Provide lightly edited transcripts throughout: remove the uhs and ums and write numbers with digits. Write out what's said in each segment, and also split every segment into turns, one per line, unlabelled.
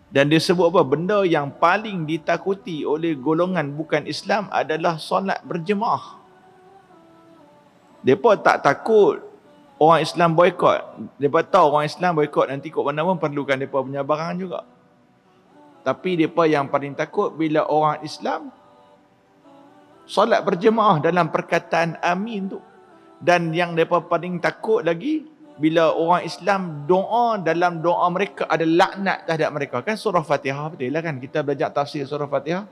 Dan dia sebut apa? Benda yang paling ditakuti oleh golongan bukan Islam adalah solat berjemaah. Mereka tak takut orang Islam boykot. Mereka tahu orang Islam boykot nanti kot mana pun perlukan mereka punya barang juga. Tapi mereka yang paling takut bila orang Islam solat berjemaah dalam perkataan amin tu. Dan yang mereka paling takut lagi, bila orang Islam doa, dalam doa mereka ada laknat terhadap mereka. Kan surah Fatihah, betul lah kan? Kita belajar tafsir surah Fatihah.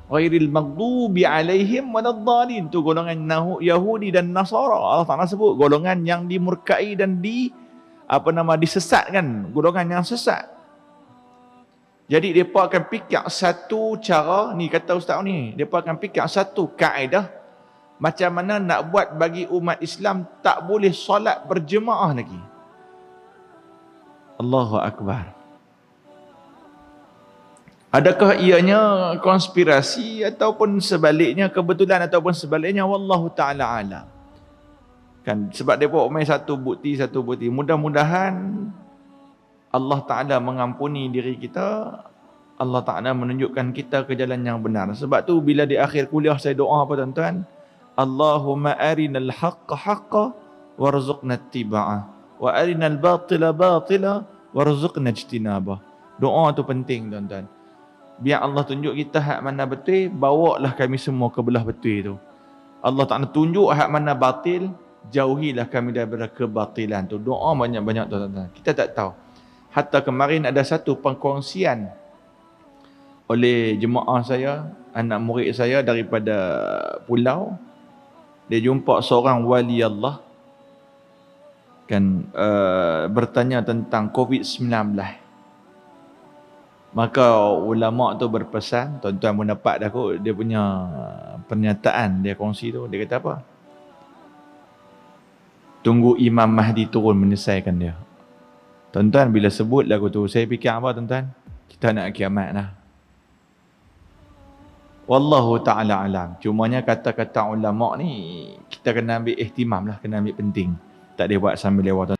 Ghairil maghdubi alaihim waladdallin. Tu golongan Yahudi dan Nasara. Allah Ta'ala sebut golongan yang dimurkai dan disesatkan. Golongan yang sesat. Jadi mereka akan fikir satu cara, ni kata ustaz ni, mereka akan fikir satu kaedah macam mana nak buat bagi umat Islam tak boleh solat berjemaah lagi. Allahu Akbar. Adakah ianya konspirasi ataupun sebaliknya, kebetulan ataupun sebaliknya, wallahu ta'ala alam. Kan sebab dia buat main satu bukti. Mudah-mudahan Allah Ta'ala mengampuni diri kita. Allah Ta'ala menunjukkan kita ke jalan yang benar. Sebab tu bila di akhir kuliah saya doa apa tuan-tuan? Allahumma arinal haqqa haqqa warzuqna ittiba'ah wa arinal batila batila warzuqna ijtinabah. Doa tu penting tuan-tuan. Biar Allah tunjuk kita hak mana betul, bawalah kami semua ke belah betul tu. Allah Ta'ala tunjuk hak mana batil, jauhilah kami daripada kebatilan tu. Doa banyak-banyak tuan-tuan. Kita tak tahu. Hatta kemarin ada satu pengkongsian oleh jemaah saya, anak murid saya daripada pulau. Dia jumpa seorang wali Allah kan, bertanya tentang COVID-19. Maka ulama tu berpesan, tuan-tuan pun dapat dah kot dia punya pernyataan, dia kongsi tu. Dia kata apa? Tunggu Imam Mahdi turun menyelesaikan dia. Tuan-tuan bila sebut lagu tu, saya fikir apa tuan-tuan? Kita nak kiamat dah. Wallahu ta'ala alam. Cumanya kata-kata ulama ni kita kena ambil ihtimam lah, kena ambil penting. Tak boleh buat sambil lewat.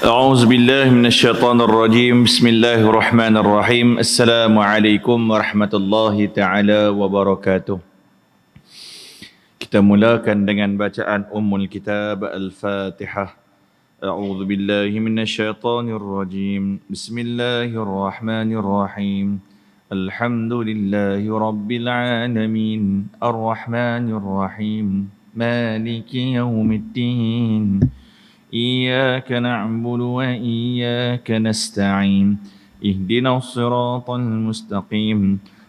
A'udzu billahi minasyaitonir rajim. Bismillahirrahmanirrahim. Assalamualaikum warahmatullahi taala wabarakatuh. Kita mulakan dengan bacaan Ummul Kitab Al-Fatihah. أعوذ بالله من الشيطان الرجيم بسم الله الرحمن الرحيم الحمد لله رب العالمين الرحمن الرحيم مالك يوم الدين إياك نعبد وإياك نستعين اهدنا الصراط المستقيم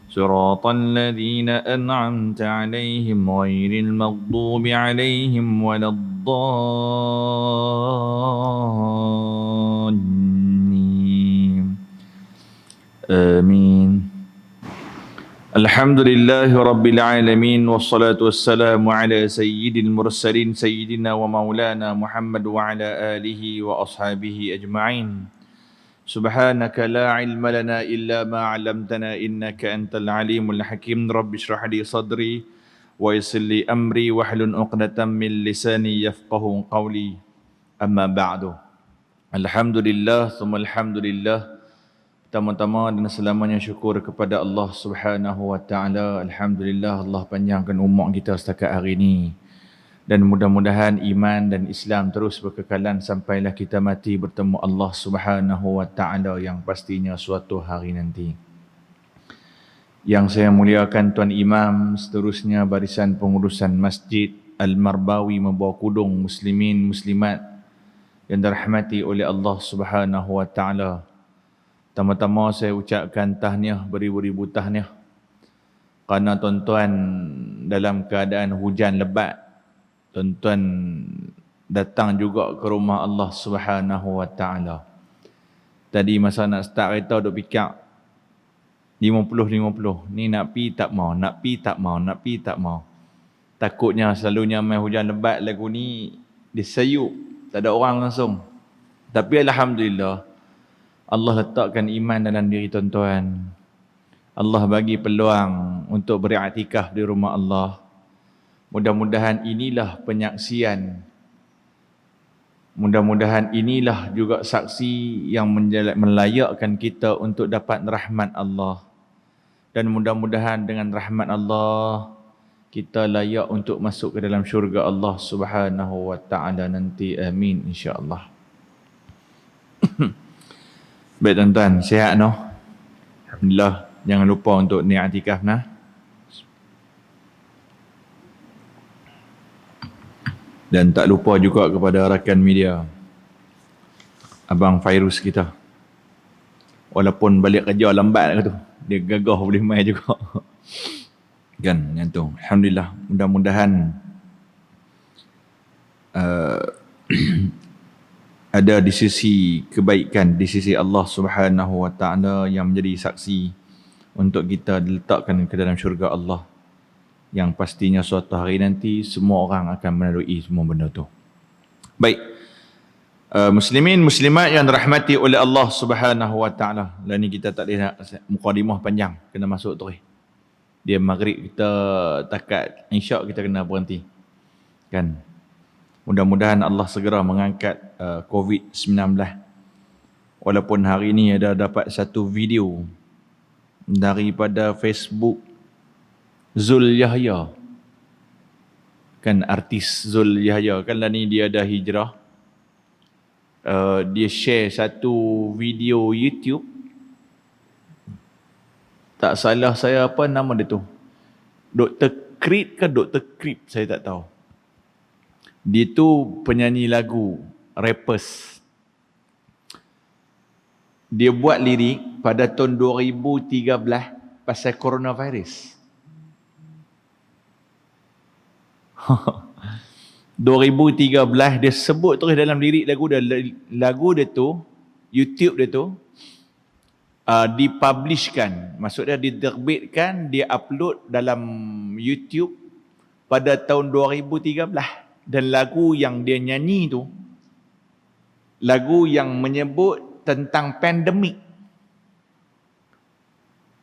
صراط الذين أنعمت عليهم غير المغضوب عليهم ولا الضالين آمين. الحمد لله رب العالمين والصلاة والسلام على سيد المرسلين سيدنا ومولانا محمد وعلى آله وأصحابه أجمعين. سبحانك لا علم لنا إلا ما علمتنا إنك أنت العليم الحكيم. رب اشرح لي صدري ويسر لي أمري واحلل عقدة من لساني يفقه قولي. أما بعد. Alhamdulillah summa alhamdulillah. Pertama-tama dan selamanya syukur kepada Allah Subhanahu wa taala. Alhamdulillah Allah panjangkan umur kita setakat hari ini. Dan mudah-mudahan iman dan Islam terus berkekalan sampailah kita mati bertemu Allah Subhanahu wa taala yang pastinya suatu hari nanti. Yang saya muliakan Tuan Imam, seterusnya barisan pengurusan Masjid Al-Marbawi membawa kudung muslimin muslimat yang dirahmati oleh Allah Subhanahu wa taala. Pertama-tama saya ucapkan tahniah, beribu-ribu tahniah kerana tuan-tuan dalam keadaan hujan lebat, tuan-tuan datang juga ke rumah Allah Subhanahu wa taala. Tadi masa nak start kereta duk fikir 50-50. Ni nak pi tak mau, nak pi tak mau, nak pi tak mau. Takutnya selalunya main hujan lebat lagu ni disayup, tak ada orang langsung. Tapi alhamdulillah Allah letakkan iman dalam diri tuan-tuan. Allah bagi peluang untuk beriktikaf di rumah Allah. Mudah-mudahan inilah penyaksian Mudah-mudahan inilah juga saksi yang melayakkan kita untuk dapat rahmat Allah. Dan mudah-mudahan dengan rahmat Allah, kita layak untuk masuk ke dalam syurga Allah Subhanahu wa ta'ala nanti. Amin insya-Allah. Baik tuan-tuan, sihat no? Alhamdulillah. Jangan lupa untuk niat i'tikaf nah. Dan tak lupa juga kepada rakan media, Abang Fairuz kita. Walaupun balik kerja lambat ke tu, dia gagah boleh main juga. Kan, yang tu. Alhamdulillah. Mudah-mudahan ada di sisi kebaikan, di sisi Allah Subhanahu wa ta'ala yang menjadi saksi untuk kita diletakkan ke dalam syurga Allah. Yang pastinya suatu hari nanti semua orang akan melalui semua benda tu. Baik. Muslimin, muslimat yang dirahmati oleh Allah Subhanahu wa ta'ala. Lah ni kita tak boleh nak mukadimah panjang. Kena masuk terus. Dia maghrib kita takat insya' kita kena berhenti. Kan? Mudah-mudahan Allah segera mengangkat COVID-19. Walaupun hari ni ada dapat satu video daripada Facebook Zul Yahya. Kan artis Zul Yahya. Kan lah ni dia dah hijrah. Dia share satu video YouTube. Tak salah saya apa nama dia tu? Dr. Creed ke Dr. Creep? Saya tak tahu. Dia tu penyanyi lagu, rappers. Dia buat lirik pada tahun 2013 pasal coronavirus. 2013 dia sebut terus dalam lirik lagu dia tu, YouTube dia tu dipublishkan, maksudnya diterbitkan, dia upload dalam YouTube pada tahun 2013. Dan lagu yang dia nyanyi tu lagu yang menyebut tentang pandemik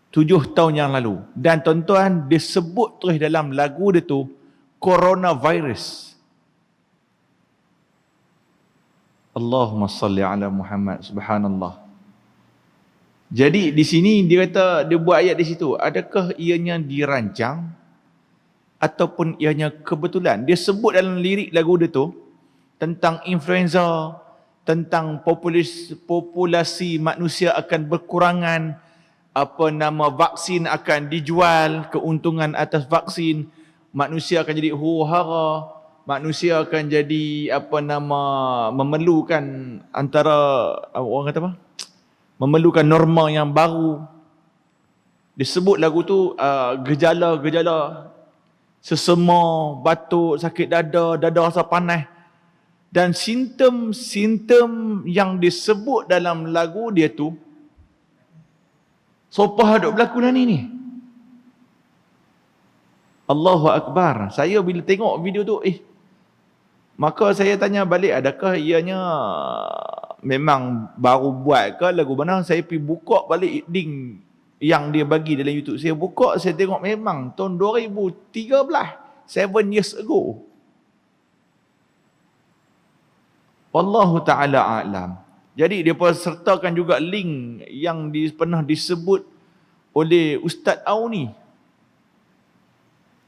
7 tahun yang lalu. Dan tuan-tuan, dia sebut terus dalam lagu dia tu coronavirus. Allahumma salli ala Muhammad. Subhanallah. Jadi di sini dia kata, dia buat ayat di situ, adakah ianya dirancang ataupun ianya kebetulan? Dia sebut dalam lirik lagu dia tu tentang influenza, tentang populasi manusia akan berkurangan, vaksin akan dijual, keuntungan atas vaksin, manusia akan jadi huru-hara, manusia akan jadi memerlukan memerlukan norma yang baru. Disebut lagu tu gejala-gejala sesama, batuk, sakit dada rasa panas, dan simptom yang disebut dalam lagu dia tu sopah duk berlaku lah ni. Allahu Akbar. Saya bila tengok video tu, maka saya tanya balik, adakah ianya memang baru buat ke lagu mana? Saya pergi buka balik link yang dia bagi dalam YouTube. Saya buka, saya tengok memang tahun 2013, 7 years ago. Wallahu ta'ala a'lam. Jadi dia sertakan juga link yang pernah disebut oleh Ustaz Auni.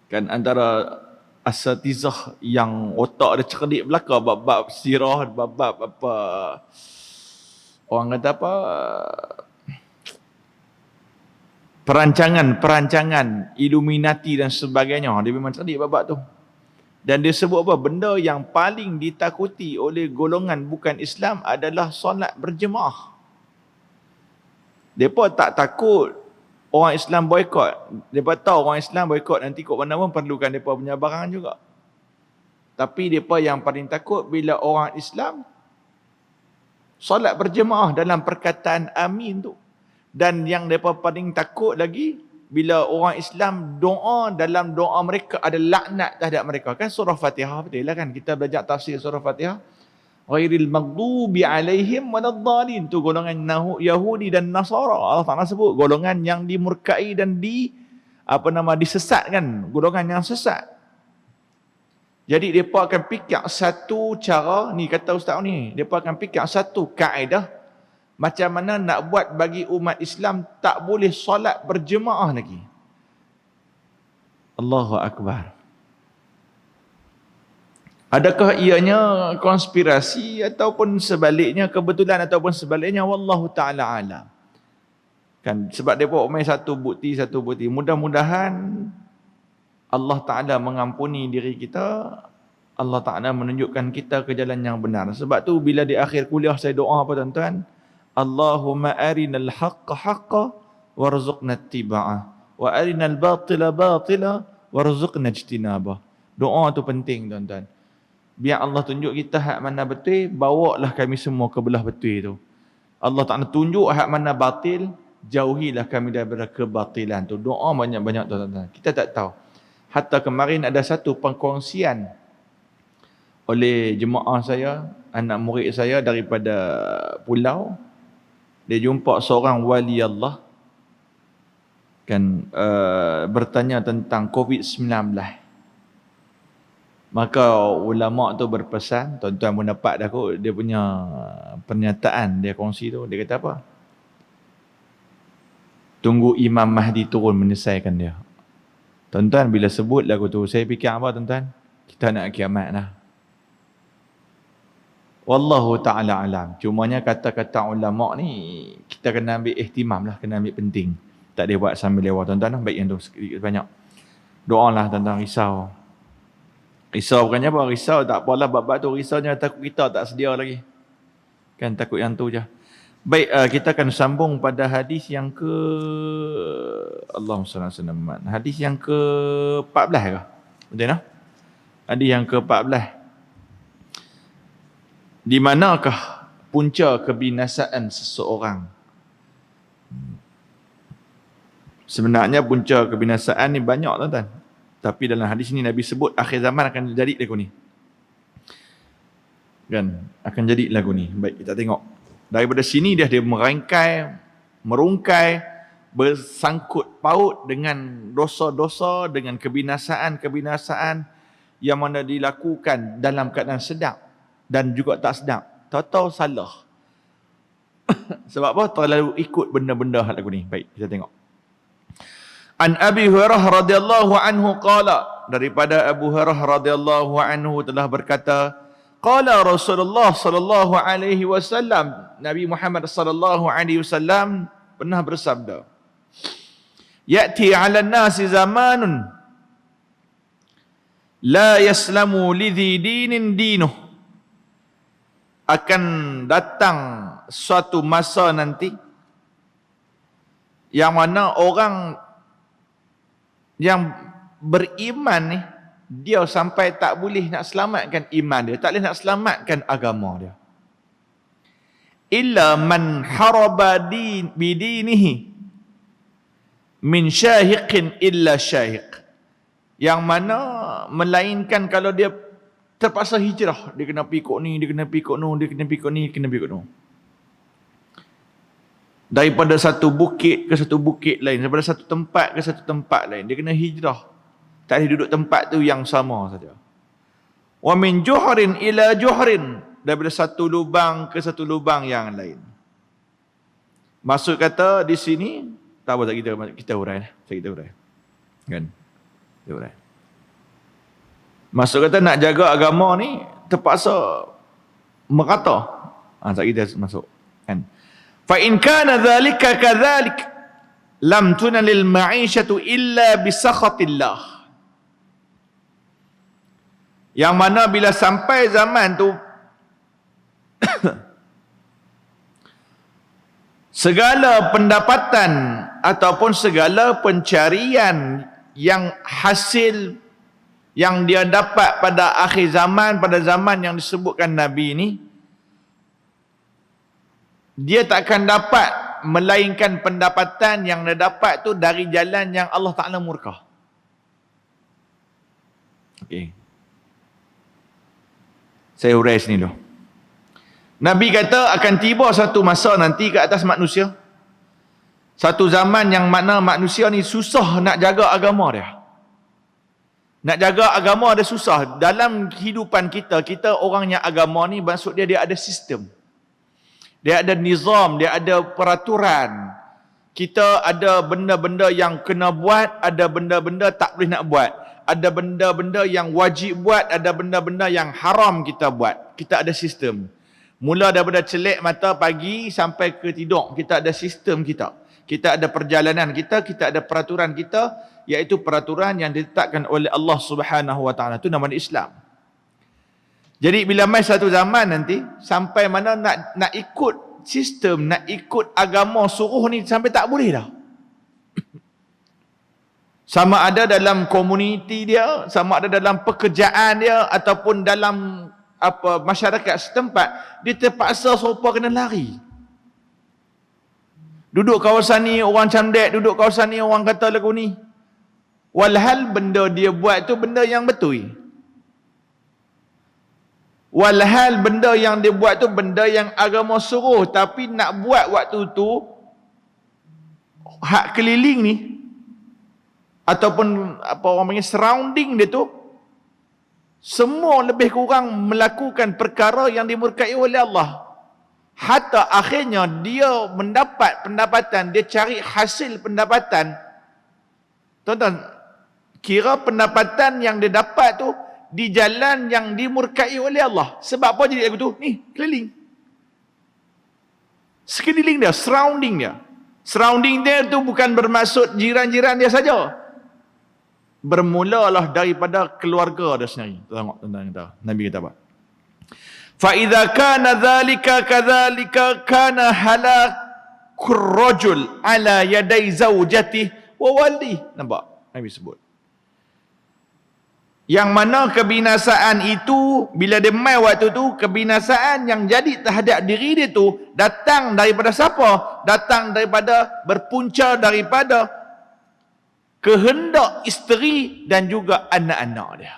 Kan antara asatizah yang otak dia cerdik belaka bab-bab sirah, bab-bab orang kata perancangan Illuminati dan sebagainya. Dia memang cerdik bab-bab tu. Dan dia sebut benda yang paling ditakuti oleh golongan bukan Islam adalah solat berjemaah. Mereka tak takut orang Islam boykot. Mereka tahu orang Islam boykot nanti kot mana pun perlukan mereka punya barang juga. Tapi mereka yang paling takut bila orang Islam solat berjemaah dalam perkataan amin tu. Dan yang mereka paling takut lagi, bila orang Islam doa, dalam doa mereka ada laknat terhadap mereka. Kan surah Fatihah, betul lah kan? Kita belajar tafsir surah Fatihah. Ghairil maghdubi alaihim waladdallin. Tu golongan Yahudi dan Nasara. Allah Ta'ala sebut golongan yang dimurkai dan disesatkan. Golongan yang sesat. Jadi mereka akan fikir satu cara, ni kata ustaz ni, mereka akan fikir satu kaedah macam mana nak buat bagi umat Islam tak boleh solat berjemaah lagi. Allahu Akbar. Adakah ianya konspirasi ataupun sebaliknya, kebetulan ataupun sebaliknya, wallahu ta'ala alam. Kan sebab mereka main satu bukti. Mudah-mudahan Allah Ta'ala mengampuni diri kita, Allah Ta'ala menunjukkan kita ke jalan yang benar. Sebab tu bila di akhir kuliah saya doa apa tuan-tuan? Allahumma arinal haqqa haqqa warzuqna ittiba'ah wa arinal batila batila warzuqna ijtinabah. Doa tu penting tuan-tuan. Biar Allah tunjuk kita hak mana betul, bawalah kami semua ke belah betul tu. Allah Ta'ala tunjuk hak mana batil, jauhilah kami daripada kebatilan tu. Doa banyak-banyak tuan-tuan. Kita tak tahu. Hatta kemarin ada satu pengkongsian oleh jemaah saya, anak murid saya daripada pulau. Dia jumpa seorang wali Allah kan, bertanya tentang COVID-19. Maka ulama tu berpesan, tuan-tuan pun dapat dah kot dia punya pernyataan, dia kongsi tu. Dia kata apa? Tunggu Imam Mahdi turun menyelesaikan dia. Tuan-tuan bila sebut lagu tu, saya fikir apa tuan-tuan? Kita nak kiamat lah. Wallahu ta'ala alam. Cumanya kata-kata ulama' ni kita kena ambil ihtimam lah, kena ambil penting. Tak boleh buat sambil lewat tuan-tuan lah. Baik yang tu sedikit banyak. Doa lah tuan-tuan, risau. Risau bukannya apa? Risau tak apalah bab-bab tu. Risaunya takut kita tak sedia lagi. Kan takut yang tu je. Baik, kita akan sambung pada hadis yang ke Allahumma salli ala sayyidina Muhammad. Hadis yang ke 14 ke? Betul tak? Hadis yang ke 14. Di manakah punca kebinasaan seseorang? Sebenarnya punca kebinasaan ni banyak tuan-tuan. Tapi dalam hadis ni Nabi sebut akhir zaman akan jadi lagu ni. Kan? Akan jadi lagu ni. Baik, kita tengok. Daripada sini dia merungkai, bersangkut paut dengan dosa-dosa, dengan kebinasaan-kebinasaan yang mana dilakukan dalam keadaan sedap dan juga tak sedap. Tahu-tahu salah. Sebab apa? Terlalu ikut benda-benda lagu ni. Baik, kita tengok. An Abi Hurairah radhiyallahu anhu qala, daripada Abu Hurairah radhiyallahu anhu telah berkata, qala Rasulullah sallallahu alaihi wasallam, Nabi Muhammad sallallahu alaihi wasallam pernah bersabda, ya'ti 'ala an-nasi zamanun la yaslamu lidhi dinin dinuh. Akan datang suatu masa nanti yang mana orang yang beriman ni, dia sampai tak boleh nak selamatkan iman dia, tak boleh nak selamatkan agama dia. Illa man haraba bidinihi min syahiqin illa syahiq. Yang mana melainkan kalau dia terpaksa hijrah, dia kena pikuk ni, dia kena pikuk ni, dia kena pikuk ni, dia kena pikuk ni. Daripada satu bukit ke satu bukit lain, daripada satu tempat ke satu tempat lain, dia kena hijrah. Tak boleh duduk tempat tu yang sama saja. Wa min juhrin ila juhrin, daripada satu lubang ke satu lubang yang lain. Maksud kata di sini, tak apa, tak kita urai. Kita urai. Kan? Kita urai. Maksud kata nak jaga agama ni terpaksa merata. Tak kita masuk. Kan? Fa in kana dhalika kadhalik lam tunalil ma'ishatu illa bi sakhatillah. Yang mana bila sampai zaman tu segala pendapatan ataupun segala pencarian yang hasil yang dia dapat pada akhir zaman, pada zaman yang disebutkan Nabi ini, dia tak akan dapat melainkan pendapatan yang dia dapat tu dari jalan yang Allah Ta'ala murka. Okey. Saya urai sini dulu. Nabi kata akan tiba satu masa nanti ke atas manusia. Satu zaman yang mana manusia ni susah nak jaga agama dia. Nak jaga agama ada susah. Dalam kehidupan kita, kita orangnya agama ni maksud dia ada sistem. Dia ada nizam, dia ada peraturan. Kita ada benda-benda yang kena buat, ada benda-benda tak boleh nak buat. Ada benda-benda yang wajib buat, ada benda-benda yang haram kita buat. Kita ada sistem. Mula daripada celik mata pagi sampai ke tidur, kita ada sistem kita. Kita ada perjalanan kita, kita ada peraturan kita, iaitu peraturan yang ditetapkan oleh Allah Subhanahu Wa Taala. Itu nama Islam. Jadi bila mai satu zaman nanti, sampai mana nak ikut sistem, nak ikut agama suruh ni sampai tak boleh dah. Sama ada dalam komuniti dia, sama ada dalam pekerjaan dia, ataupun dalam masyarakat setempat, dia terpaksa sopa kena lari. Duduk kawasan ni orang camdek, duduk kawasan ni orang kata lagu ni. Walhal benda dia buat tu benda yang betul. Walhal benda yang dia buat tu benda yang agama suruh, tapi nak buat waktu tu hak keliling ni ataupun apa orang panggil surrounding dia tu semua lebih kurang melakukan perkara yang dimurkai oleh Allah. Hatta akhirnya dia mendapat pendapatan, dia cari hasil pendapatan. Tuan-tuan, kira pendapatan yang dia dapat tu di jalan yang dimurkai oleh Allah. Sebab apa jadi lagu tu? Ni, keliling. Sekeliling dia, surrounding dia. Surrounding dia tu bukan bermaksud jiran-jiran dia saja. Bermulalah daripada keluarga dia sendiri. Tengok tuan-tuan kata, Nabi kata apa? فَإِذَا كَانَ ذَلِكَ كَذَلِكَ كَانَ هَلَاكُ الرَّجُلِ عَلَى يَدَيْ زَوْجَتِهِ وَوَلِّهِ. Nampak? Nabi sebut. Yang mana kebinasaan itu, bila dia mai waktu tu, kebinasaan yang jadi terhadap diri dia tu, datang daripada siapa? Datang daripada, berpunca daripada kehendak isteri dan juga anak-anak dia.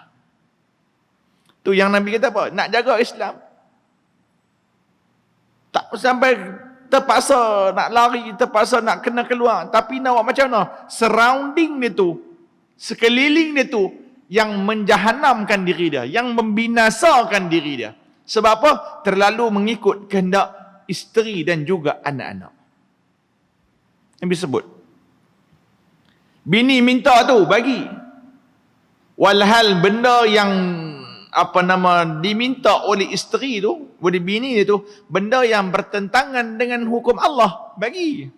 Tu yang Nabi kata apa? Nak jaga Islam. Tak sampai terpaksa nak lari, terpaksa nak kena keluar. Tapi nak buat macam mana? Surrounding dia tu, sekeliling dia tu, yang menjahanamkan diri dia, yang membinasakan diri dia. Sebab apa? Terlalu mengikut kehendak isteri dan juga anak-anak. Nabi sebut. Bini minta tu, bagi. Walhal benda yang diminta oleh isteri tu, oleh bini dia tu, benda yang bertentangan dengan hukum Allah, bagi.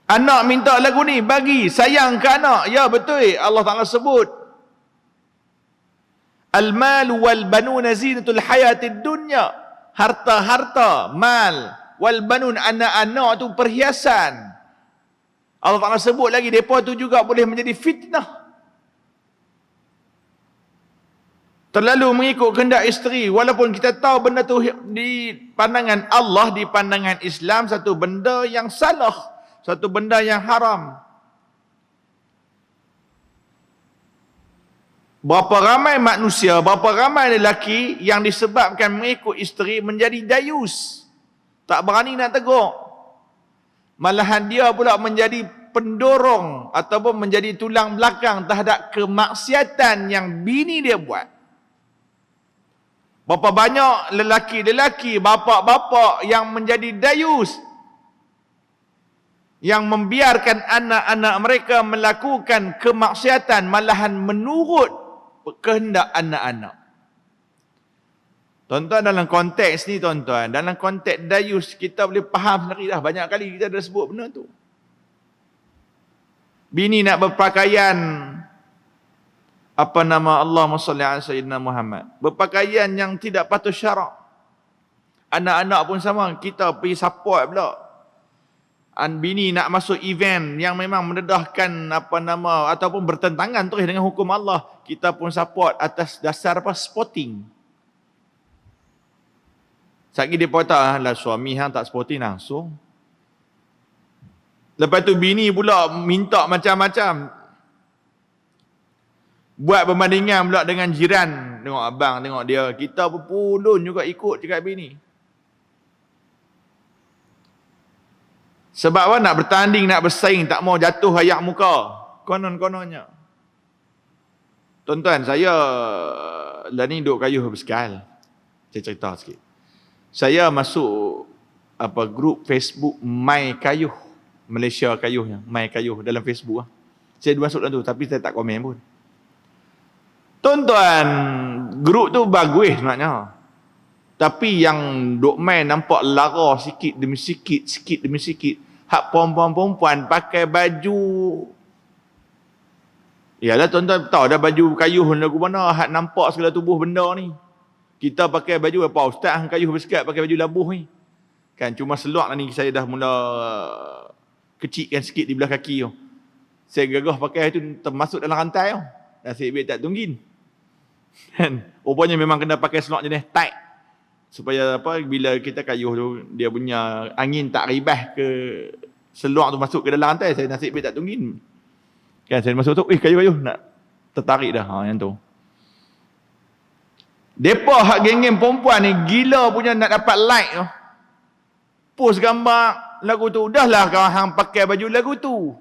Anak minta lagu ni, bagi. Sayang ke anak, ya betul. Allah Ta'ala sebut, al-mal wal banun zinatul hayatid dunya. Harta-harta, mal, wal banun, anak-anak tu perhiasan. Allah Ta'ala sebut lagi, mereka tu juga boleh menjadi fitnah. Terlalu mengikut kehendak isteri, walaupun kita tahu benda tu di pandangan Allah, di pandangan Islam, satu benda yang salah, satu benda yang haram. Berapa ramai manusia, berapa ramai lelaki yang disebabkan mengikut isteri menjadi dayus, tak berani nak tegur. Malahan dia pula menjadi pendorong ataupun menjadi tulang belakang terhadap kemaksiatan yang bini dia buat. Berapa banyak lelaki-lelaki, bapa-bapa yang menjadi dayus, yang membiarkan anak-anak mereka melakukan kemaksiatan, malahan menurut kehendak anak-anak. Tuan-tuan, dalam konteks ni, tuan-tuan, dalam konteks dayus, kita boleh faham sendiri dah. Banyak kali kita dah sebut benda tu. Bini nak berpakaian Allahumma salli ala sayyidina Muhammad, berpakaian yang tidak patut syarak. Anak-anak pun sama, kita pergi support pula. Bini nak masuk event yang memang mendedahkan ataupun bertentangan terus dengan hukum Allah, kita pun support atas dasar sporting. Sekali dia kata, lah suami hang tak sporting langsung. Lepas tu bini pula minta macam-macam. Buat perbandingan pula dengan jiran. Tengok abang, tengok dia. Kita berpulun juga ikut cakap bini. Sebab apa? Nak bertanding, nak bersaing, tak mau jatuh ayak muka. konon-kononnya. Tuan-tuan, saya lah ni duduk Kayuh bersekal. Saya cerita sikit. Saya masuk grup Facebook My Kayuh, Malaysia Kayuhnya, My Kayuh dalam Facebook lah. Saya masuk dalam tu tapi saya tak komen pun. Tuan-tuan, grup tu bagus sebenarnya. Tapi yang duk main nampak lara sikit demi sikit, sikit demi sikit. Hak perempuan-perempuan pakai baju. Yalah tuan-tuan tahu dah baju Kayuh lagu mana, hak nampak segala tubuh benda ni. Kita pakai baju apa? Ustaz hang Kayuh bersekat pakai baju labuh ni. Kan cuma seluar ni saya dah mula kecilkan sikit di belah kaki tu. Saya gagah pakai tu termasuk dalam rantai tu. Nasib baik tak tunggin. Kan? Rupanya memang kena pakai seluar jenis tight. Supaya bila kita Kayuh tu dia punya angin tak ribah ke seluar tu masuk ke dalam rantai, saya nasib baik tak tunggin. Kan saya masuk tu, Kayuh nak tertarik dah. Yang tu. Depa hak geng-geng perempuan ni gila punya nak dapat like tu. Post gambar lagu tu. Dah lah kau hang pakai baju lagu tu.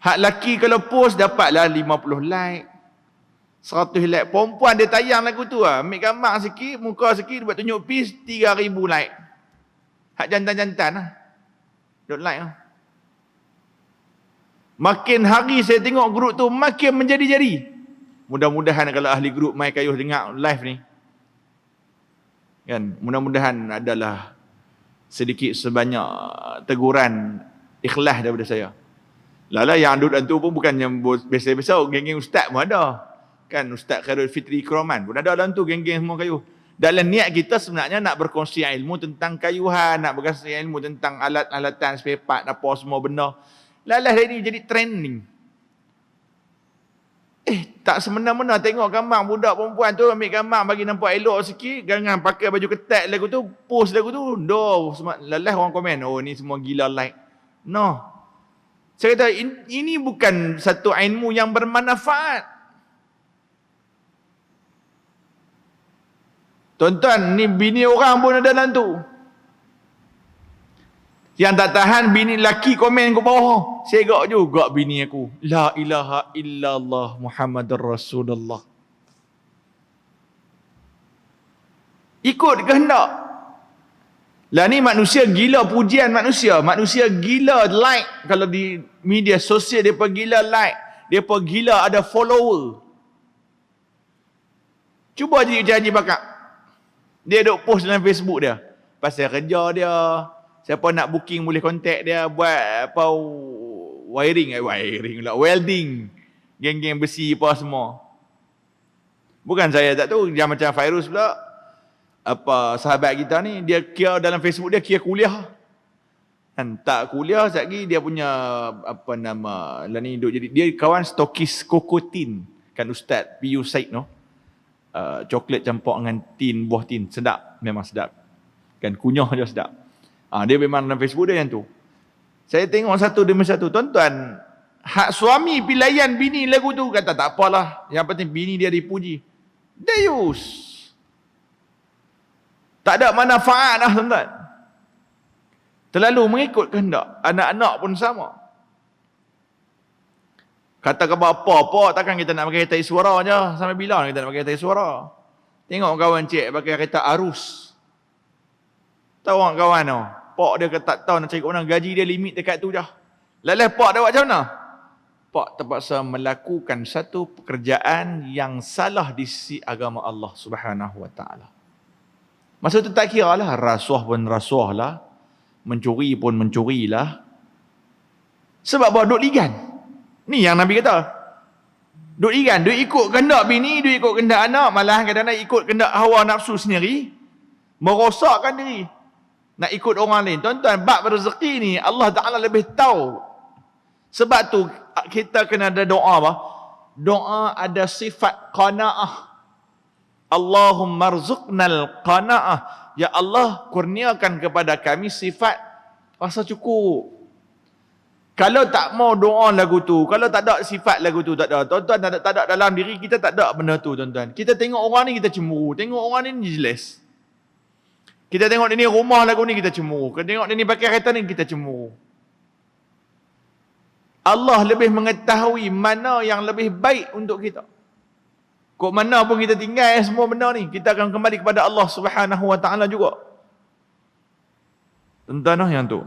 Hak laki kalau post dapatlah 50 like. 100 like. Perempuan dia tayang lagu tu lah. Ambil gambar sikit, muka sikit, buat tunjuk piece, 3,000 like. Hak jantan-jantan lah. Duk like lah. Makin hari saya tengok grup tu, makin menjadi-jadi. Mudah-mudahan kalau ahli grup My Kayuh dengar live ni. Kan, mudah-mudahan adalah sedikit sebanyak teguran ikhlas daripada saya. Lala yang duduk tu pun bukan yang biasa-biasa, geng-geng ustaz pun ada. Kan Ustaz Khairul Fitri Kroman pun ada dalam tu, geng-geng semua Kayuh. Dalam niat kita sebenarnya nak berkongsi ilmu tentang kayuhan, nak berkongsi ilmu tentang alat-alatan, spare part, apa semua benda. Lalah ini jadi trending. Tak semena-mena tengok gambar budak perempuan tu ambil gambar bagi nampak elok sikit, jangan pakai baju ketat lagu tu, post lagu tu, lalah orang komen, oh ni semua gila like. No. Saya kata ini bukan satu ilmu yang bermanfaat. Tuan-tuan, ni bini orang pun ada dalam tu. Yang tak tahan bini laki komen ke bawah. Segak juga bini aku. La ilaha illallah Muhammadur Rasulullah. Ikut kehendak. Lah ni manusia gila pujian manusia. Manusia gila like. Kalau di media sosial mereka gila like. Mereka gila ada follower. Cuba janji bakak. Dia duk post dalam Facebook dia. Pasal kerja dia. Siapa nak booking boleh contact dia buat apa wiring lah, welding. Geng-geng besi apa semua. Bukan saya tak tahu, dia macam Fairuz pula. Apa sahabat kita ni dia kira dalam Facebook dia kira kuliah. Kan tak kuliah sekejap lagi dia punya apa nama lah ni duk jadi dia kawan stokis kokotin. Kan Ustaz PU Said no. Coklat campur dengan tin, buah tin, sedap, memang sedap. Kan kunyah je sedap. Dia memang dalam Facebook dia yang tu. Saya tengok satu demi satu. Tuan-tuan, hak suami pilihan bini lagu tu kata tak apalah. Yang penting bini dia dipuji. Deus. Tak ada manfaat dah tuan-tuan. Terlalu mengikut kehendak. Anak-anak pun sama. Kata khabar apa-apa, takkan kita nak pakai kereta suara je. Sampai bila kita nak pakai kereta suara? Tengok kawan cik pakai kereta arus. Tahu orang kawan tu? Pak dia tak tahu nak cari kat mana. Gaji dia limit dekat tu je. Lalah pak dia buat macam mana? Pak terpaksa melakukan satu pekerjaan yang salah di sisi agama Allah Subhanahu Wa Taala. Masa tu tak kira lah. Rasuah pun rasuah lah. Mencuri pun mencuri lah. Sebab bawa duk ligan. Ni yang Nabi kata. Duk ligan. Duk ikut kehendak bini. Duk ikut kehendak anak. Malah kadang-kadang ikut kehendak hawa nafsu sendiri. Merosakkan diri. Nak ikut orang lain. Tuan-tuan, bab rezeki ni Allah Ta'ala lebih tahu. Sebab tu kita kena ada doa apa? Doa ada sifat qanaah. Allahumma rzuqnal qanaah. Ya Allah, kurniakan kepada kami sifat rasa cukup. Kalau tak mau doa lagu tu, kalau tak ada sifat lagu tu, tak ada. Tuan-tuan, tak ada dalam diri kita, tak ada benda tu tuan-tuan. Kita tengok orang ni, kita cemburu. Tengok orang ni jealous. Kita tengok dia ni rumah lagu ni, kita cemburu. Kita tengok dia ni pakai kereta ni, kita cemburu. Allah lebih mengetahui mana yang lebih baik untuk kita. Kok mana pun kita tinggal semua benda ni, kita akan kembali kepada Allah Subhanahu wa taala juga. Tentang yang tu.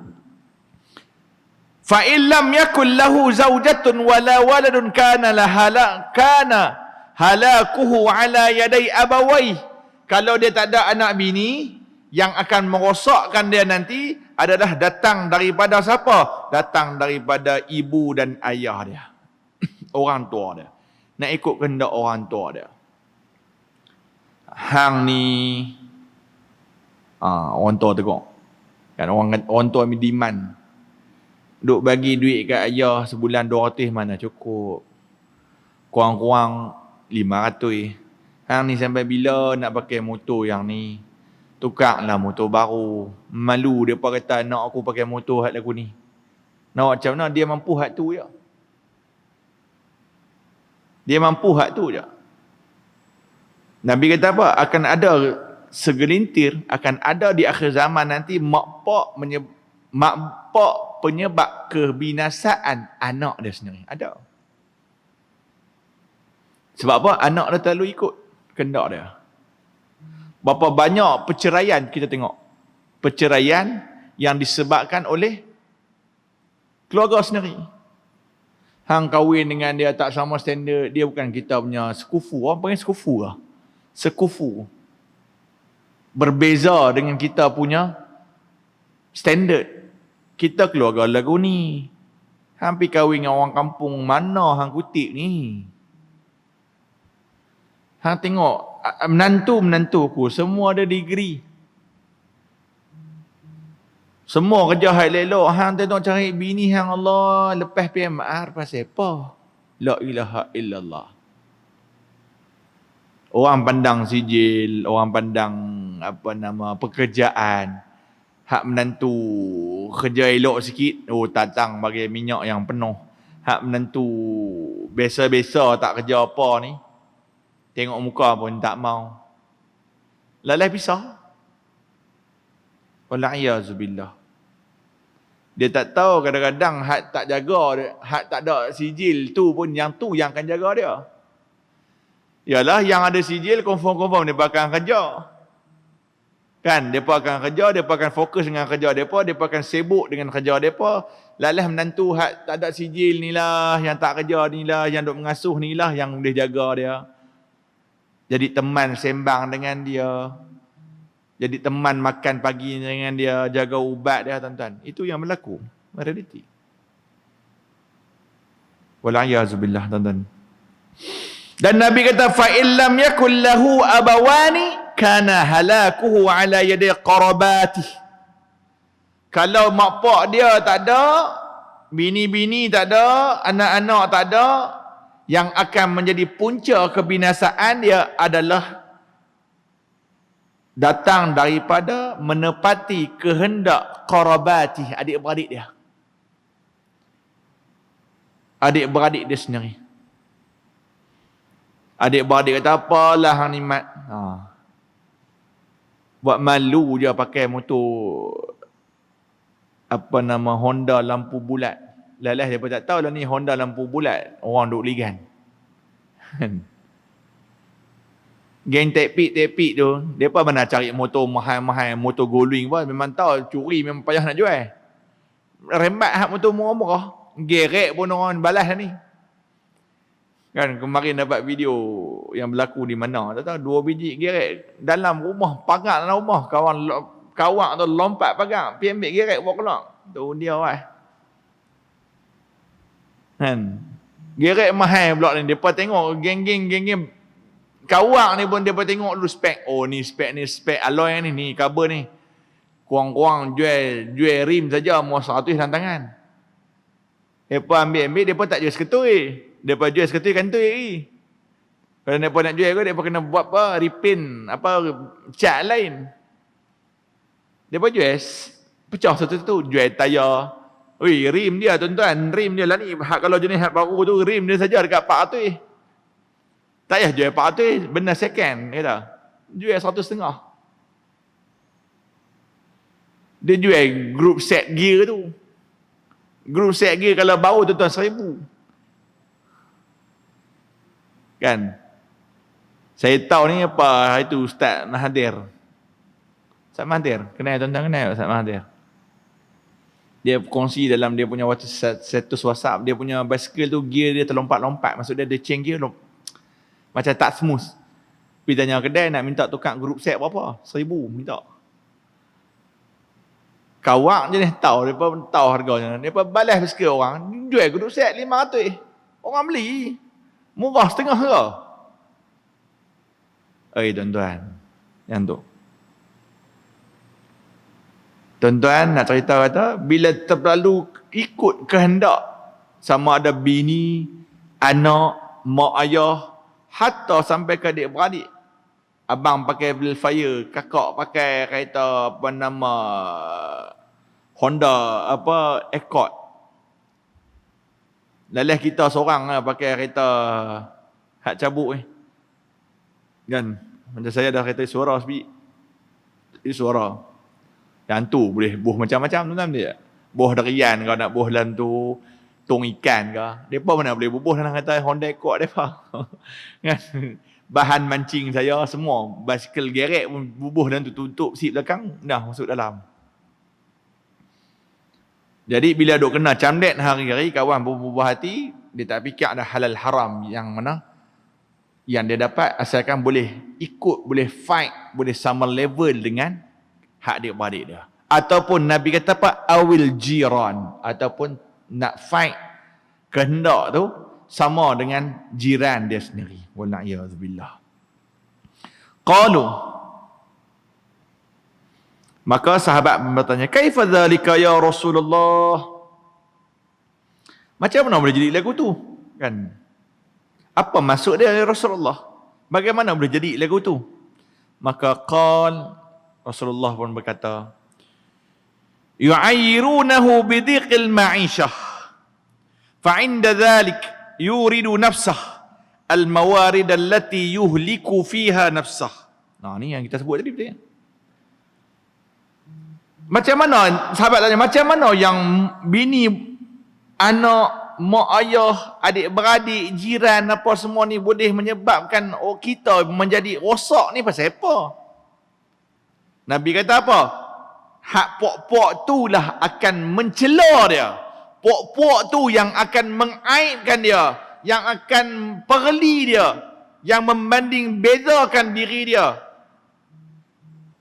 Fa illam yakul lahu zaujatun wala waladun kana halakuhu ala yaday abawai. Kalau dia tak ada anak bini, yang akan merosakkan dia nanti adalah datang daripada siapa? Datang daripada ibu dan ayah dia. Orang tua dia. Nak ikut kehendak orang tua dia. Hang ni orang tua tengok. Kan orang tua ni demand. Duk bagi duit kat ayah sebulan 200 mana cukup. Kurang-kurang 500. Hang ni sampai bila nak pakai motor yang ni? Tukarlah motor baru. Malu depa kata nak aku pakai motor hak lagu ni. Nak macam mana dia mampu hak tu je. Dia mampu hak tu je. Nabi kata apa? Akan ada segelintir, akan ada di akhir zaman nanti makpak penyebab kebinasaan anak dia sendiri. Ada. Sebab apa? Anak dia terlalu ikut kehendak dia. Berapa banyak perceraian kita tengok. Perceraian yang disebabkan oleh keluarga sendiri. Hang kahwin dengan dia tak sama standard, dia bukan kita punya sekufu. Orang panggil sekufu lah. Sekufu. Berbeza dengan kita punya standard. Kita keluarga lagu ni. Hampir kahwin dengan orang kampung mana hang kutip ni. Hang tengok menantu-menantuku semua ada degree. Semua kerja hak elok. Hang tengok cari bini hang Allah lepas PMR pasal apa? La ilaha illallah. Orang pandang sijil, orang pandang pekerjaan. Hak menantu kerja elok sikit, datang bagi minyak yang penuh. Hak menantu biasa-biasa tak kerja apa ni, tengok muka pun tak mau. Lalai pisah. Wala'iyazubillah. Dia tak tahu kadang-kadang hak tak jaga, hak tak ada sijil tu pun yang akan jaga dia. Yalah yang ada sijil confirm dia akan kerja. Kan, mereka akan kerja, mereka akan fokus dengan kerja mereka, mereka akan sibuk dengan kerja mereka. Lalah menantu hak tak ada sijil ni lah, yang tak kerja ni lah, yang duk mengasuh ni lah, yang boleh jaga dia. Jadi teman sembang dengan dia. Jadi teman makan pagi dengan dia, jaga ubat dia, tuan-tuan. Itu yang berlaku. Realiti. Wala'iyahzubillah, tuan-tuan. Dan Nabi kata, فَإِلَّمْ يَكُلْ لَهُ أَبَوَانِ كَانَ هَلَاكُهُ عَلَى يَدِي قَرَبَاتِهِ. Kalau mak pak dia tak ada, bini-bini tak ada, anak-anak tak ada, yang akan menjadi punca kebinasaan dia adalah datang daripada menepati kehendak qarabati, adik-beradik dia. Adik-beradik dia sendiri. Adik-beradik kata apalah hang ni mat. Buat malu je pakai motor Honda lampu bulat. Lalah dia pun tak tahu lah ni Honda lampu bulat. Orang duk ligan. Geng tepik tu, depa mana cari motor mahal-mahal, motor Goldwing pun memang tahu curi memang payah nak jual. Rembat hak motor murah-murah. Gerek pun orang balas ni. Kan kemarin dapat video yang berlaku di mana, tak tahu 2 biji gerek dalam rumah, pagar dalam rumah, kawan tu lompat pagar, pergi ambil gerek bawa keluar. Tu dia kan. Gerek mahal pula ni, depa tengok geng-geng kawak ni pun depa tengok dulu spek. Oh ni spek alloy ni cover ni. Kurang-kurang jual rim saja mau 100 tangan. Depa ambil depa tak jual seketui. Depa jual seketui kantoi lagi. Kalau depa nak jual depa kena buat repaint cat lain. Depa jual pecah satu-satu, jual tayar. Oi, rim dia tuan-tuan, rim dia lah ni. Kalau jenis hak baru tu rim dia saja dekat 400. Tak payah jual 400, benar second kata. Jual 1.5. Dia jual group set gear tu. Grup set gear kalau bau tuan-tuan 1,000. Kan? Saya tahu ni apa itu Ustaz Mahathir. Ustaz Mahathir, kenal tuan-tuan, kenal Ustaz Mahathir? Dia kongsi dalam dia punya status WhatsApp, dia punya basikal tu gear dia terlompat-lompat. Maksud dia ada chain gear macam tak smooth. Pergi tanya kedai nak minta tukar group set berapa? 1,000 minta. Kawak je ni tahu, dia pun tahu harganya. Dia pun balas basikal orang, jual group set 500. Orang beli. Murah setengah harga. Tuan-tuan, yang tu. Tuan-tuan nak cerita kata, bila terlalu ikut kehendak, sama ada bini, anak, mak ayah, hatta sampai ke adik-beradik. Abang pakai Velfire, kakak pakai kereta apa nama Honda Accord. Lalah kita seorang lah pakai kereta hak cabut ni. Kan? Macam saya dah kereta suara speed. Ini suara. Yang tu boleh buh macam-macam tuan-tuan dia. Buh derian kau nak buh dalam tu, tong ikan ke. Depa mana boleh bubuh dalam kereta Honda Accord depa. Kan? Bahan mancing saya semua, basikal gerek pun bubuh dalam tu, tutup seat belakang, dah masuk dalam. Jadi bila duk kena camdet hari-hari, kawan berbuah hati, dia tak fikir ada halal haram yang mana yang dia dapat, asalkan boleh ikut, boleh fight, boleh sama level dengan hak dia beradik dia. Ataupun Nabi kata apa? Awil jiran. Ataupun nak fight kehendak tu sama dengan jiran dia sendiri. Walla'iyadzubillah. Qalu. Maka sahabat bertanya, kaifa dzalika ya Rasulullah? Macam mana boleh jadi lagu tu? Kan? Apa maksud dia ya Rasulullah? Bagaimana boleh jadi lagu tu? Maka Rasulullah pun berkata, yu'ayyirunahu bidiqil ma'isyah fa'inda dhalik yuridu nafsah al-mawarid allati yuhliku fiha nafsah. Nah, ni yang kita sebut tadi betul ya? Macam mana, sahabat tanya, macam mana yang bini, anak, mak ayah, adik-beradik, jiran apa semua ni boleh menyebabkan kita menjadi rosak ni pasal apa? Nabi kata apa? Hak pok-pok tu lah akan mencela dia. Pok-pok tu yang akan mengaibkan dia, yang akan perli dia, yang membanding bezakan diri dia.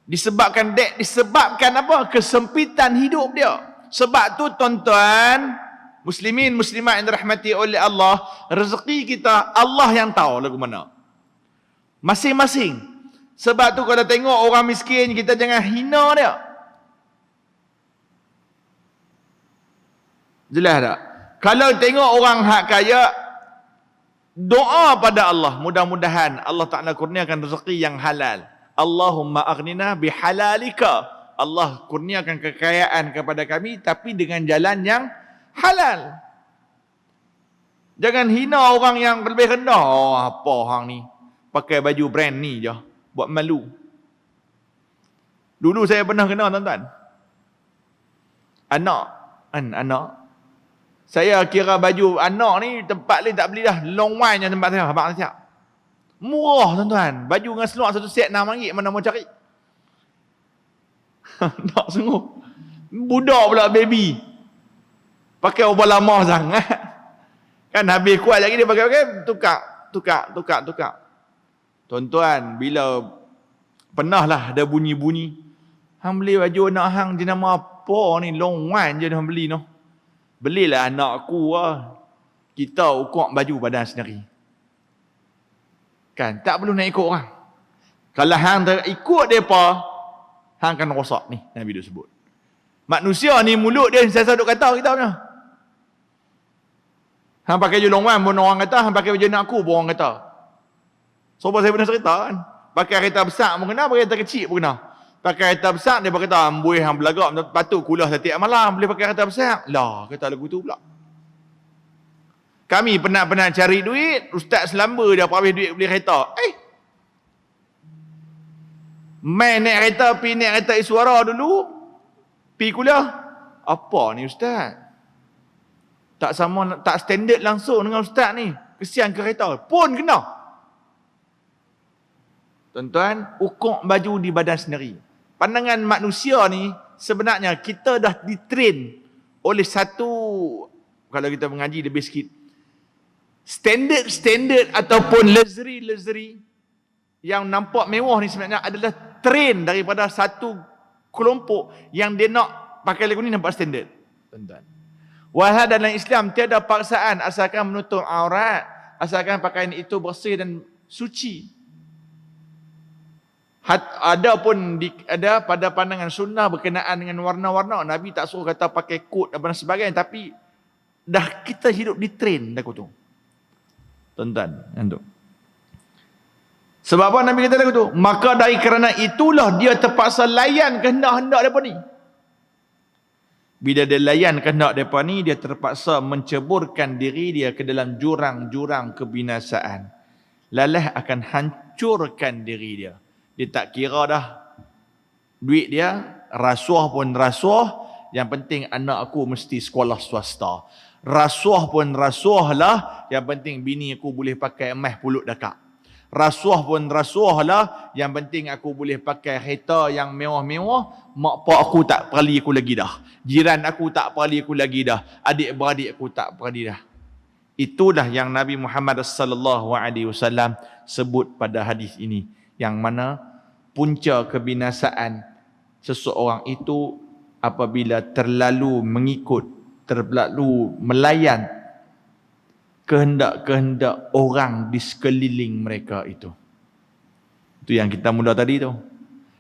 Disebabkan apa? Kesempitan hidup dia. Sebab tu tuan-tuan, muslimin muslimat yang dirahmati oleh Allah, rezeki kita Allah yang tahu lagu mana. Masing-masing. Sebab tu kalau tengok orang miskin, kita jangan hina dia. Jelas tak? Kalau tengok orang hak kaya, doa pada Allah, mudah-mudahan Allah Ta'ala kurniakan rezeki yang halal. Allahumma aghnina bihalalika. Allah kurniakan kekayaan kepada kami, tapi dengan jalan yang halal. Jangan hina orang yang lebih rendah. Oh, apa orang ni? Pakai baju brand ni je. Buat malu. Dulu saya pernah kena tuan-tuan. Anak. Saya kira baju anak ni tempat lain tak beli dah. Long wine je tempat saya. Abang siap. Murah tuan-tuan. Baju dengan seluar satu set RM6. Mana mau cari? Tak sungguh. Budak pula baby. Pakai ubah lama sangat. Kan habis kuat lagi dia pakai. Tukar. Tuan-tuan, bila pernah lah ada bunyi-bunyi. Hang beli baju anak hang jenama apa ni? Long wine je hang beli noh. Belilah anak aku lah. Kita ukur baju badan sendiri. Kan? Tak perlu nak ikut orang. Kalau hang ikut mereka, hang akan rosak ni. Nabi dia sebut. Manusia ni mulut dia sentiasa duk kata kita punya. Hang pakai baju long wine pun orang kata, hang pakai baju anak aku pun orang kata. Sebab saya pernah cerita kan. Pakai kereta besar pun kena, pakai kereta kecil pun kena. Pakai kereta besar, dia berkata, amboi hang belagak, patut kuliah setiap malam, boleh pakai kereta besar. Lah, kata lagu tu pula. Kami pernah cari duit, ustaz selamba dia habis duit beli kereta. Main naik kereta, pergi naik kereta Iswara dulu, pergi kuliah. Apa ni ustaz? Tak sama, tak standard langsung dengan ustaz ni. Kesian kereta pun kena. Tuan-tuan, ukur baju di badan sendiri. Pandangan manusia ni, sebenarnya kita dah ditrain oleh satu, kalau kita mengaji lebih sikit, standard ataupun luxury yang nampak mewah ni sebenarnya adalah train daripada satu kelompok yang dia nak pakai lagu ni nampak standard. Tuan-tuan, wahai dalam Islam tiada paksaan asalkan menutup aurat, asalkan pakaian itu bersih dan suci. Ada pada pandangan sunnah berkenaan dengan warna-warna, Nabi tak suruh kata pakai kot dan sebagainya, tapi dah kita hidup di train dah tu. Tuan-tuan, itu. Sebab apa Nabi kata lagu tu? Maka dari kerana itulah dia terpaksa layan kehendak-hendak depa ni. Bila dia layan kehendak depa ni, dia terpaksa menceburkan diri dia ke dalam jurang-jurang kebinasaan. Lalah akan hancurkan diri dia. Dia tak kira dah duit dia, rasuah pun rasuah, yang penting anak aku mesti sekolah swasta. Rasuah pun rasuah lah, yang penting bini aku boleh pakai emas pulut dakak. Rasuah pun rasuah lah, yang penting aku boleh pakai kereta yang mewah-mewah, mak pak aku tak perali aku lagi dah. Jiran aku tak perali aku lagi dah. Adik-beradik aku tak perali dah. Itulah yang Nabi Muhammad sallallahu alaihi wasallam sebut pada hadis ini, yang mana punca kebinasaan seseorang itu apabila terlalu mengikut, terlalu melayan kehendak-kehendak orang di sekeliling mereka itu. Itu yang kita mula tadi tu.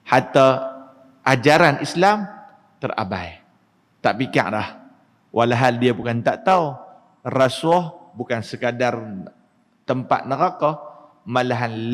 Hatta ajaran Islam terabai. Tak fikir dah. Walhal dia bukan tak tahu, rasuah bukan sekadar tempat neraka, malahan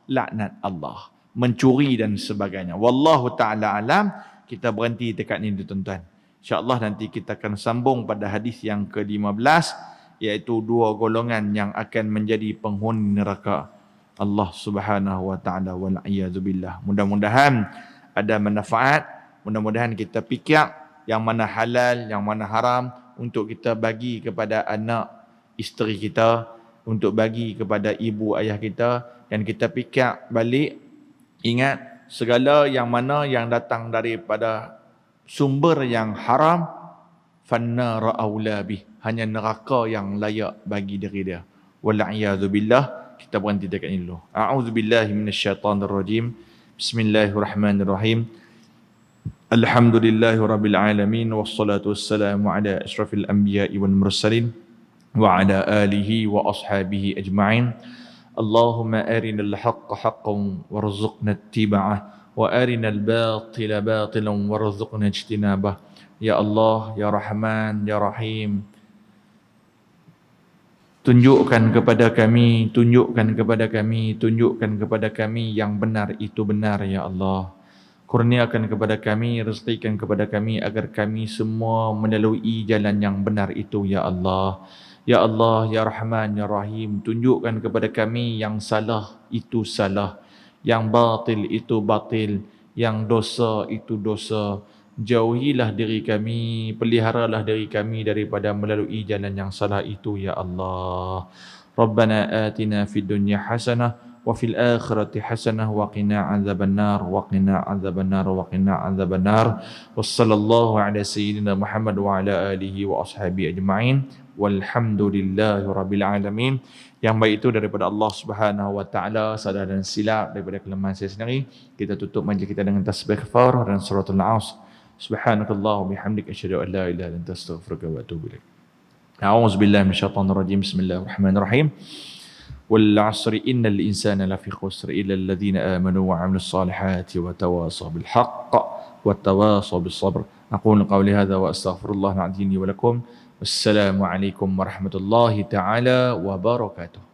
laknat Allah, mencuri dan sebagainya. Wallahu ta'ala alam. Kita berhenti dekat ni tuan-tuan. InsyaAllah nanti kita akan sambung pada hadis yang ke-15, iaitu dua golongan yang akan menjadi penghuni neraka Allah Subhanahu wa taala, wal a'yadzu billah. Mudah-mudahan ada manfaat, mudah-mudahan kita fikir yang mana halal, yang mana haram untuk kita bagi kepada anak isteri kita, untuk bagi kepada ibu ayah kita, dan kita fikir balik, ingat segala yang mana yang datang daripada sumber yang haram, fannar aula bih, hanya neraka yang layak bagi diri dia. Wal'iyadzu billah. Kita berhenti dekat ini dulu. A'udzubillahi minasyaitanir rajim. Bismillahirrahmanirrahim. Alhamdulillahi rabbil alamin, wassalatu wassalamu ala asyrafil anbiya'i wal mursalin wa ala alihi wa ashabihi ajma'in. Allahumma arinal haqqa haqqan warzuqna ittiba'ah wa arinal batila batilan warzuqna ijtinabah. Ya Allah, Ya Rahman, Ya Rahim, tunjukkan kepada kami yang benar itu benar, Ya Allah. Kurniakan kepada kami, rezekikan kepada kami agar kami semua melalui jalan yang benar itu, Ya Allah. Ya Allah, Ya Rahman, Ya Rahim, tunjukkan kepada kami yang salah itu salah, yang batil itu batil, yang dosa itu dosa. Jauhilah diri kami, peliharalah diri kami daripada melalui jalan yang salah itu, Ya Allah. Rabbana atina fid dunya hasanah wa fil akhirati hasanah wa qina adzabannar wa qina adzabannar wa qina adzabannar. Wassallallahu ala sayyidina Muhammad wa ala alihi wa ashabihi ajma'in. Walhamdulillahi rabbil alamin. Yang baik itu daripada Allah Subhanahu wa taala, salah dan silap daripada kelemahan saya sendiri. Kita tutup majlis kita dengan tasbih kafarah dan suratul As. Subhanakallah wa bihamdika asyhadu an la ilaha illa anta astaghfiruka wa atubu ilaik. A'udzu billahi minasyaitonir rajim. Bismillahirrahmanirrahim. Wal 'asri innal insana lafi khusr illa alladhina amanu wa 'amilus salihati wa tawasaw bil haqq wa tawasaw bis sabr. Aqulu qawli hadha wa astaghfirullah al-'azim li wa lakum. Wassalamu alaikum warahmatullahi taala wabarakatuh.